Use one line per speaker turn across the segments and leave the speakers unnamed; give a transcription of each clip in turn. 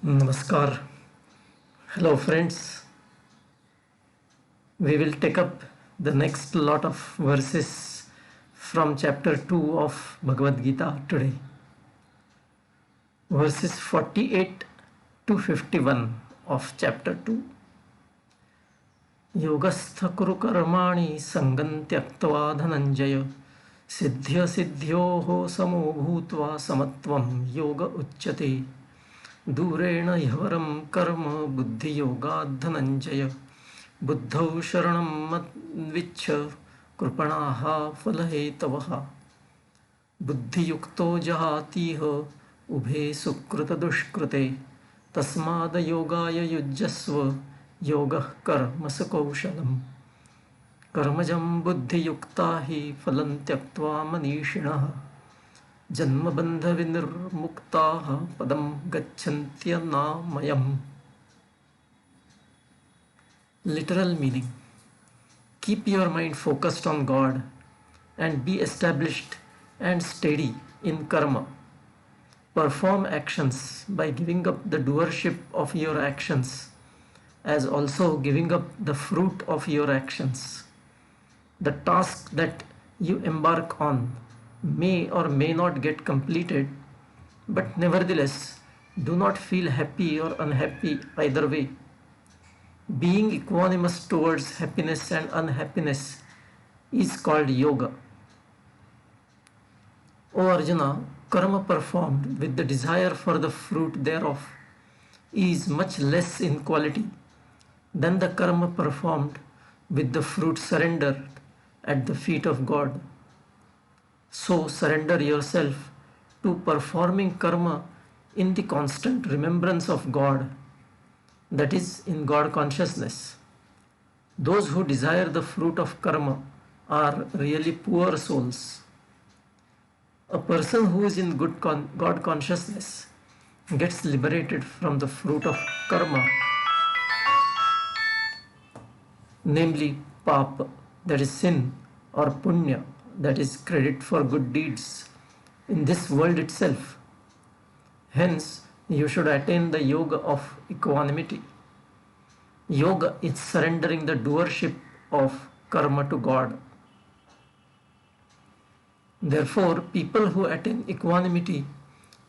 Namaskar. Hello, friends. We will take up the next lot of verses from chapter 2 of Bhagavad Gita today. Verses 48 to 51 of chapter 2. Yogastha kuru karmani sangam tyaktva dhananjaya siddhya siddhyoho samo bhutva samatvam yoga uchyate दूरेण ह्यवरं कर्म बुद्धियोगात् धनञ्जय बुद्धौ शरणं मद्विच्छ कृपणाः फलहेतवः बुद्धियुक्तो जहातीह उभे सुकृतदुष्कृते तस्माद्योगाय युज्यस्व योगः कर्मसु कौशलम् कर्मजं बुद्धियुक्ता हि फलं त्यक्त्वा मनीषिणः जन्मबन्धविनिर्मुक्ताः पदं गच्छन्त्यनामयम्. Literal meaning: keep your mind focused on God and be established and steady in karma. Perform actions by giving up the doership of your actions, as also giving up the fruit of your actions. The task that you embark on may or may not get completed, but nevertheless, do not feel happy or unhappy either way. Being equanimous towards happiness and unhappiness is called yoga. O Arjuna, karma performed with the desire for the fruit thereof is much less in quality than the karma performed with the fruit surrendered at the feet of God. So surrender yourself to performing karma in the constant remembrance of God, that is, in God consciousness. Those who desire the fruit of karma are really poor souls. A person who is in God consciousness gets liberated from the fruit of karma, namely papa, that is sin, or punya, that is credit for good deeds, in this world itself. Hence, you should attain the yoga of equanimity. Yoga is surrendering the doership of karma to God. Therefore, people who attain equanimity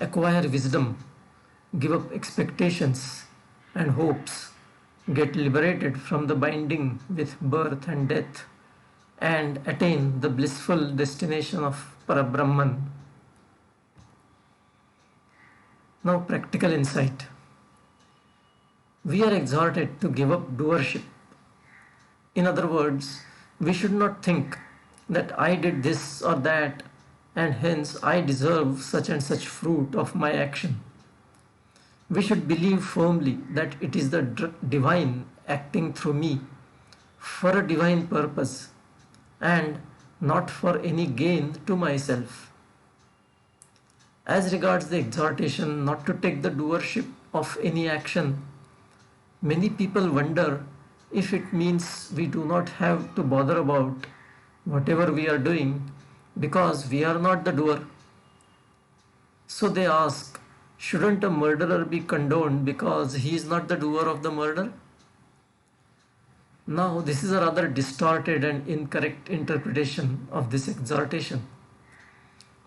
acquire wisdom, give up expectations and hopes, get liberated from the binding with birth and death, and attain the blissful destination of Parabrahman. Now, practical insight. We are exhorted to give up doership. In other words, we should not think that I did this or that and hence I deserve such and such fruit of my action. We should believe firmly that it is the divine acting through me for a divine purpose and not for any gain to myself. As regards the exhortation not to take the doership of any action, many people wonder if it means we do not have to bother about whatever we are doing because we are not the doer. So they ask, shouldn't a murderer be condoned because he is not the doer of the murder? Now, this is a rather distorted and incorrect interpretation of this exhortation.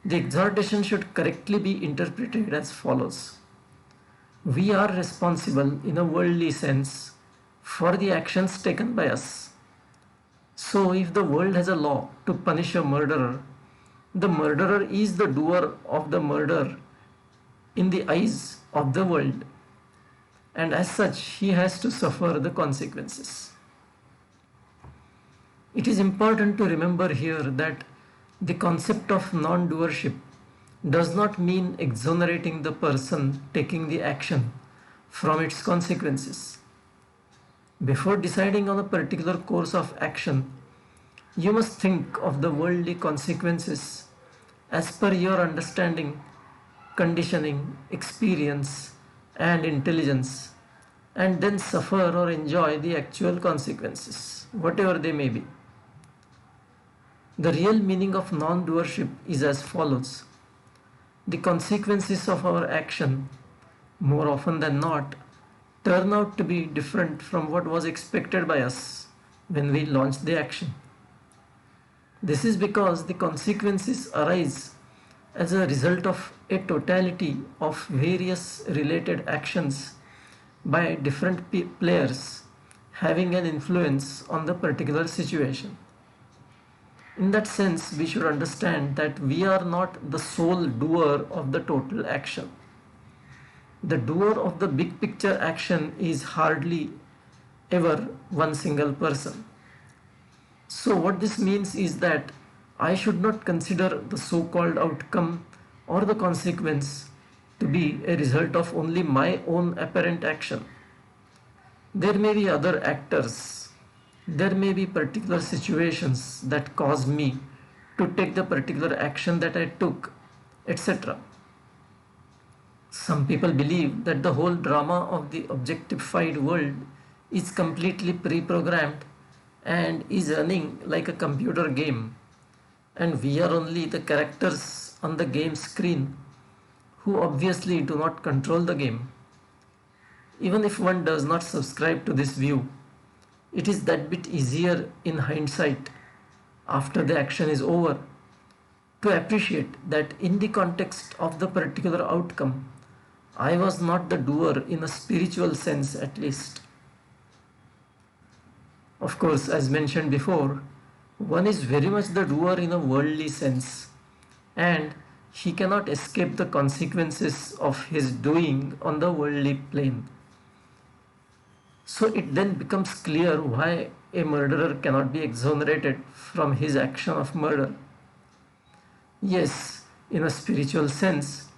The exhortation should correctly be interpreted as follows. We are responsible in a worldly sense for the actions taken by us. So, if the world has a law to punish a murderer, the murderer is the doer of the murder in the eyes of the world, and as such, he has to suffer the consequences. It is important to remember here that the concept of non-doership does not mean exonerating the person taking the action from its consequences. Before deciding on a particular course of action, you must think of the worldly consequences as per your understanding, conditioning, experience, and intelligence, and then suffer or enjoy the actual consequences, whatever they may be. The real meaning of non-doership is as follows. The consequences of our action more often than not, turn out to be different from what was expected by us when we launched the action. This is because the consequences arise as a result of a totality of various related actions by different players having an influence on the particular situation. In that sense, we should understand that we are not the sole doer of the total action. The doer of the big picture action is hardly ever one single person. So what this means is that I should not consider the so-called outcome or the consequence to be a result of only my own apparent action. There may be other actors. There may be particular situations that caused me to take the particular action that I took, etc. Some people believe that the whole drama of the objectified world is completely pre-programmed and is running like a computer game, and we are only the characters on the game screen who obviously do not control the game. Even if one does not subscribe to this view, it is that bit easier in hindsight, after the action is over, to appreciate that in the context of the particular outcome, I was not the doer in a spiritual sense at least. Of course, as mentioned before, one is very much the doer in a worldly sense, and he cannot escape the consequences of his doing on the worldly plane. So it then becomes clear why a murderer cannot be exonerated from his action of murder. Yes, in a spiritual sense,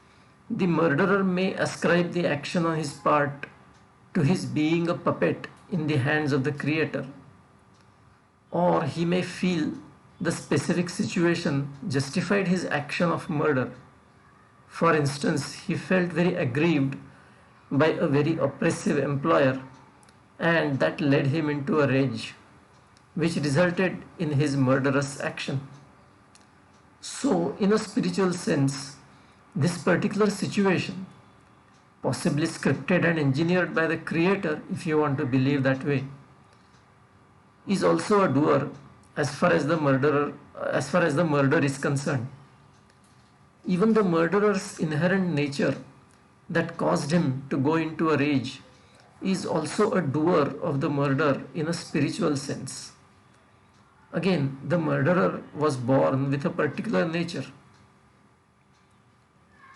the murderer may ascribe the action on his part to his being a puppet in the hands of the Creator, or he may feel the specific situation justified his action of murder. For instance, he felt very aggrieved by a very oppressive employer, and that led him into a rage, which resulted in his murderous action. So, in a spiritual sense, this particular situation, possibly scripted and engineered by the Creator, if you want to believe that way, is also a doer as far as the murder is concerned. Even the murderer's inherent nature that caused him to go into a rage is also a doer of the murder in a spiritual sense. Again, the murderer was born with a particular nature.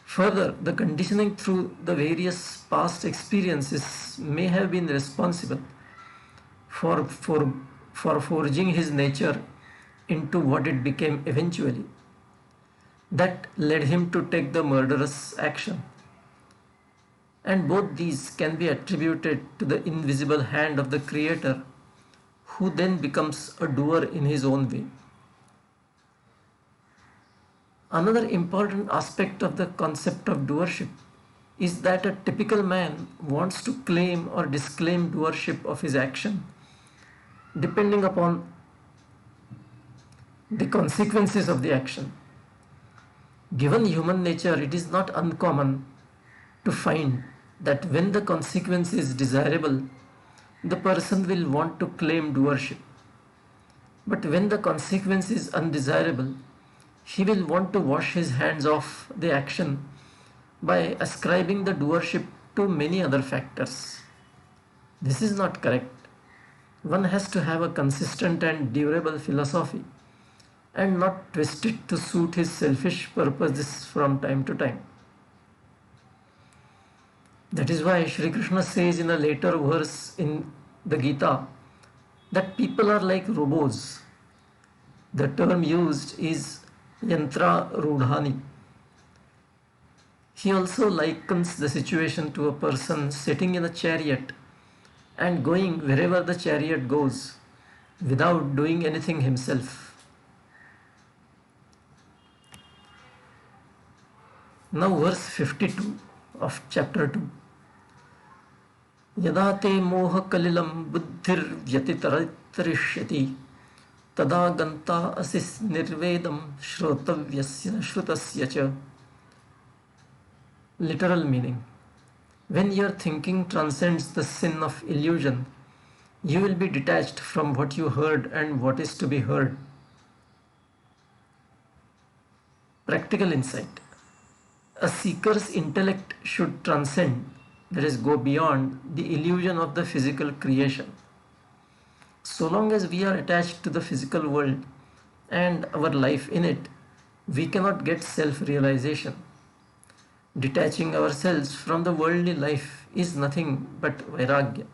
Further, the conditioning through the various past experiences may have been responsible for forging his nature into what it became eventually. That led him to take the murderous action. And both these can be attributed to the invisible hand of the Creator, who then becomes a doer in his own way. Another important aspect of the concept of doership is that a typical man wants to claim or disclaim doership of his action depending upon the consequences of the action. Given human nature, it is not uncommon to find that when the consequence is desirable, the person will want to claim doership. But when the consequence is undesirable, he will want to wash his hands off the action by ascribing the doership to many other factors. This is not correct. One has to have a consistent and durable philosophy and not twist it to suit his selfish purposes from time to time. That is why Shri Krishna says in a later verse in the Gita that people are like robots. The term used is yantra rudhani. He also likens the situation to a person sitting in a chariot and going wherever the chariot goes without doing anything himself. Now verse 52 of chapter 2. यदा ते मोहकलिलं बुद्धिर्व्यतितरिष्यति तदा गन्ता असि निर्वेदं श्रोतव्यस्य श्रुतस्य च. Literal meaning: When your thinking transcends the sin of illusion, you will be detached from what you heard and what is to be heard. Practical insight. A seeker's intellect should transcend, that is, go beyond the illusion of the physical creation. So long as we are attached to the physical world and our life in it, we cannot get self realization. Detaching ourselves from the worldly life is nothing but vairagya.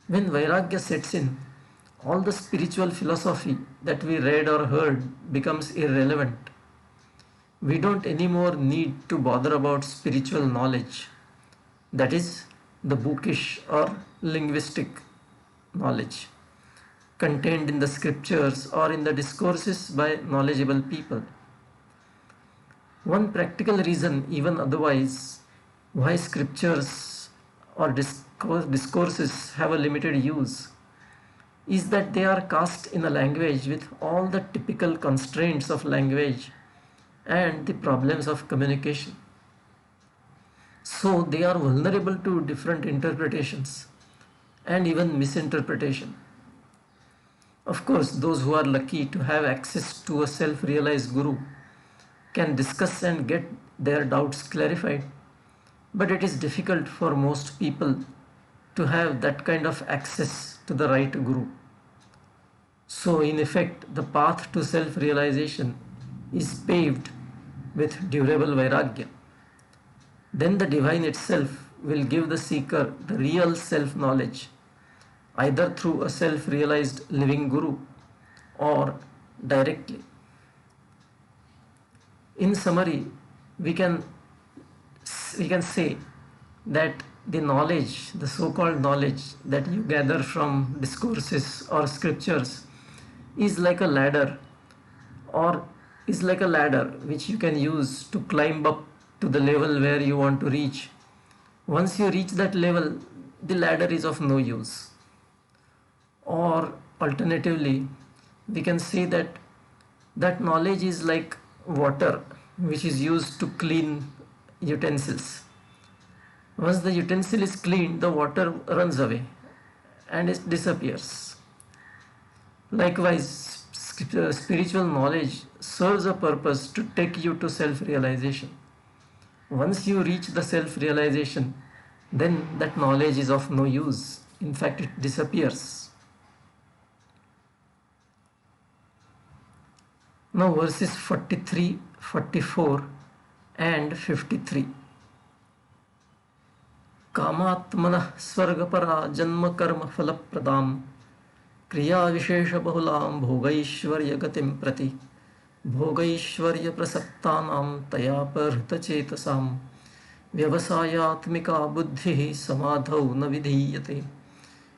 When vairagya sets in, all the spiritual philosophy that we read or heard becomes irrelevant. We don't anymore need to bother about spiritual knowledge, that is, the bookish or linguistic knowledge contained in the scriptures or in the discourses by knowledgeable people. One practical reason, even otherwise, why scriptures or discourses have a limited use is that they are cast in a language with all the typical constraints of language and the problems of communication. So they are vulnerable to different interpretations and even misinterpretation. Of course, those who are lucky to have access to a self realized guru can discuss and get their doubts clarified, but it is difficult for most people to have that kind of access to the right guru. So, in effect, the path to self realization is paved with durable vairagya. Then the divine itself will give the seeker the real self knowledge, either through a self realized living guru or directly. In summary, we can say that the knowledge, the so-called knowledge that you gather from discourses or scriptures is like a ladder, or is like a ladder which you can use to climb up to the level where you want to reach. Once you reach that level, the ladder is of no use. Or alternatively, we can say that that knowledge is like water which is used to clean utensils. Once the utensil is cleaned, the water runs away and it disappears. Likewise, spiritual knowledge serves a purpose to take you to self-realization. Once you reach the self-realization, then that knowledge is of no use. In fact, it disappears. Now verses 43, 44 and 53. Kamatmanah swargapara janma karma falapradam kriya vishesha bahulam bhogaishvarya gatim prati भोगैश्वर्य प्रसक्तानां तया प्रहृतचेतसां व्यवसायात्मिका बुद्धिः समाधौ न विधीयते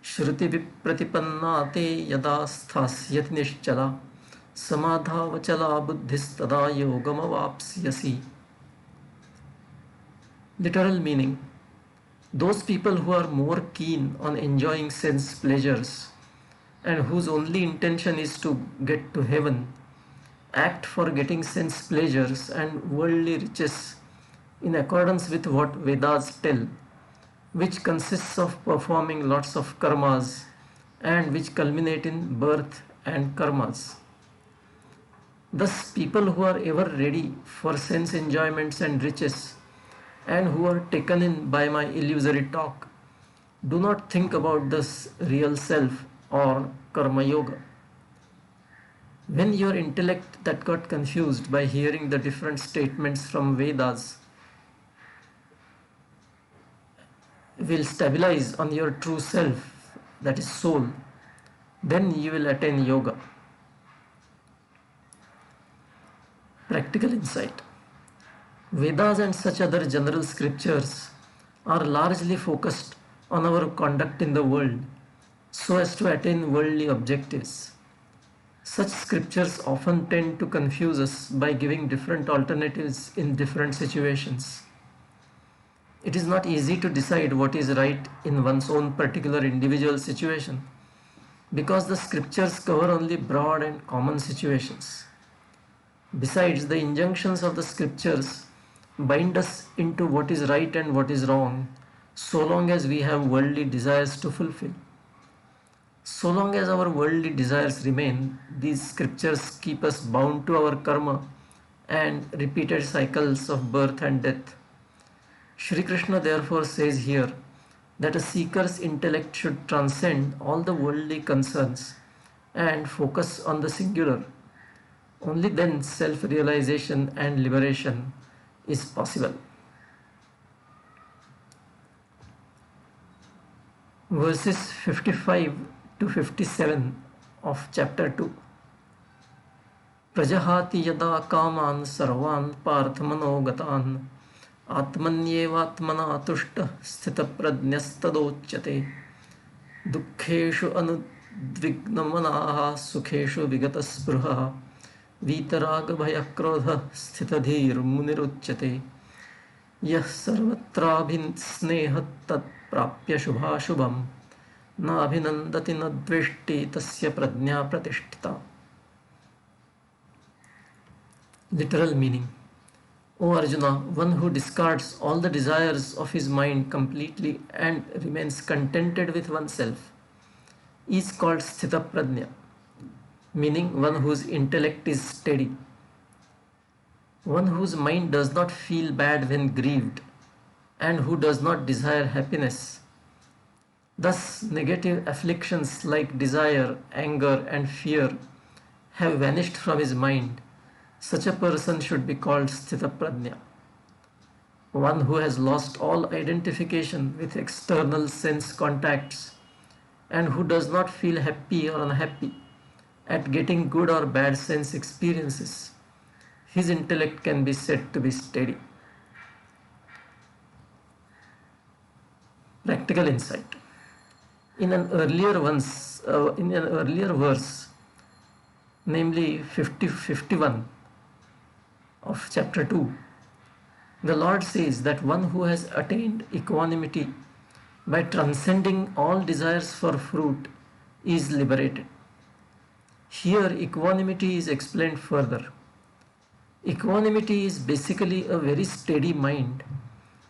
श्रुतिविप्रतिपन्ना ते यदा स्थास्यति निश्चला समाधावचला बुद्धिस्तदा योगमवाप्स्यसि. Literal meaning: those people who are more keen on enjoying sense pleasures and whose only intention is to get to heaven act for getting sense pleasures and worldly riches in accordance with what Vedas tell, which consists of performing lots of karmas and which culminate in birth and karmas. Thus, people who are ever ready for sense enjoyments and riches and who are taken in by my illusory talk do not think about this real self or karma yoga. When your intellect that got confused by hearing the different statements from Vedas will stabilize on your true self, that is soul, then you will attain yoga. Practical insight: Vedas and such other general scriptures are largely focused on our conduct in the world so as to attain worldly objectives. Such scriptures often tend to confuse us by giving different alternatives in different situations. It is not easy to decide what is right in one's own particular individual situation because the scriptures cover only broad and common situations. Besides, the injunctions of the scriptures bind us into what is right and what is wrong so long as we have worldly desires to fulfill. So long as our worldly desires remain, these scriptures keep us bound to our karma and repeated cycles of birth and death. Shri Krishna therefore says here that a seeker's intellect should transcend all the worldly concerns and focus on the singular. Only then self-realization and liberation is possible. Verses 55 to 57 of chapter 2. Prajahati yada kaman sarvan parthmanogatan atmanyevatmana tushta sthitaprajnastadochyate dukkheshu anudvignamanaha sukheshu vigataspruha वीतराग भय क्रोध स्थितधीर मुनिरुच्यते यः सर्वत्राभिस्नेह तत्प्राप्य शुभाशुभं नाभिनन्दति न द्वेष्टि तस्य प्रज्ञा प्रतिष्ठिता. Literal meaning: O Arjuna, one who discards all the desires of his mind completely and remains contented with oneself is called sthita prajna, meaning one whose intellect is steady, one whose mind does not feel bad when grieved, and who does not desire happiness. Thus, negative afflictions like desire, anger, and fear have vanished from his mind. Such a person should be called sthita prajna, one who has lost all identification with external sense contacts and who does not feel happy or unhappy at getting good or bad sense experiences. His intellect can be said to be steady. Practical insight. In an earlier verse, namely 51 of chapter 2, the Lord says that one who has attained equanimity by transcending all desires for fruit is liberated. Here, equanimity is explained further. Equanimity is basically a very steady mind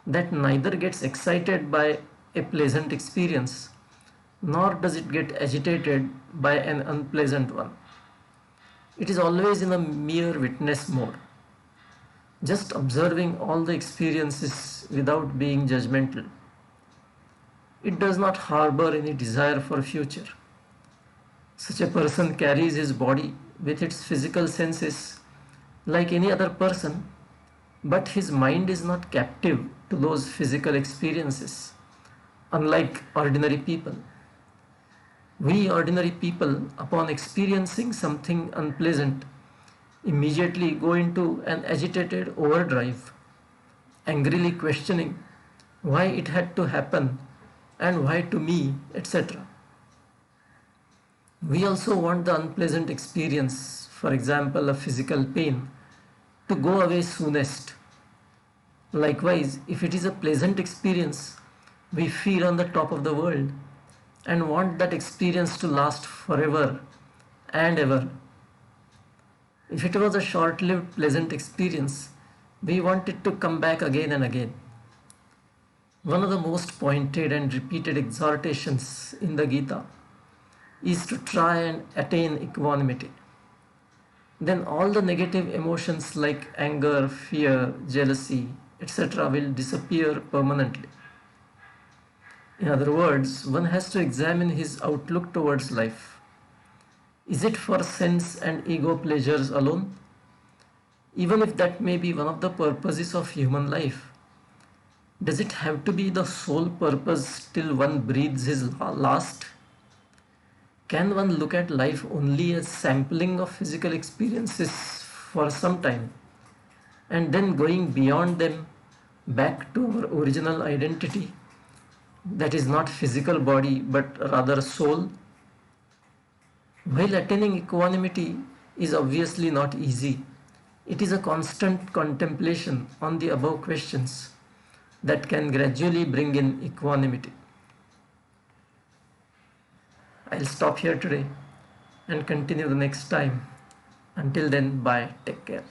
that neither gets excited by a pleasant experience nor does it get agitated by an unpleasant one. It is always in a mere witness mode, just observing all the experiences without being judgmental. It does not harbor any desire for future. Such a person carries his body with its physical senses like any other person, but his mind is not captive to those physical experiences, unlike ordinary people. We ordinary people, upon experiencing something unpleasant, immediately go into an agitated overdrive, angrily questioning why it had to happen and why to me, etc. We also want the unpleasant experience, for example, a physical pain, to go away soonest. Likewise, if it is a pleasant experience, we feel on the top of the world and want that experience to last forever and ever. If it was a short-lived pleasant experience, we want it to come back again and again. One of the most pointed and repeated exhortations in the Gita is to try and attain equanimity. Then all the negative emotions like anger, fear, jealousy, etc. will disappear permanently. In other words, one has to examine his outlook towards life. Is it for sense and ego pleasures alone? Even if that may be one of the purposes of human life, does it have to be the sole purpose till one breathes his last? Can one look at life only as sampling of physical experiences for some time and then going beyond them back to our original identity, that is not physical body but rather soul? While attaining equanimity is obviously not easy, it is a constant contemplation on the above questions that can gradually bring in equanimity. I'll stop here today and continue the next time. Until then, bye. Take care.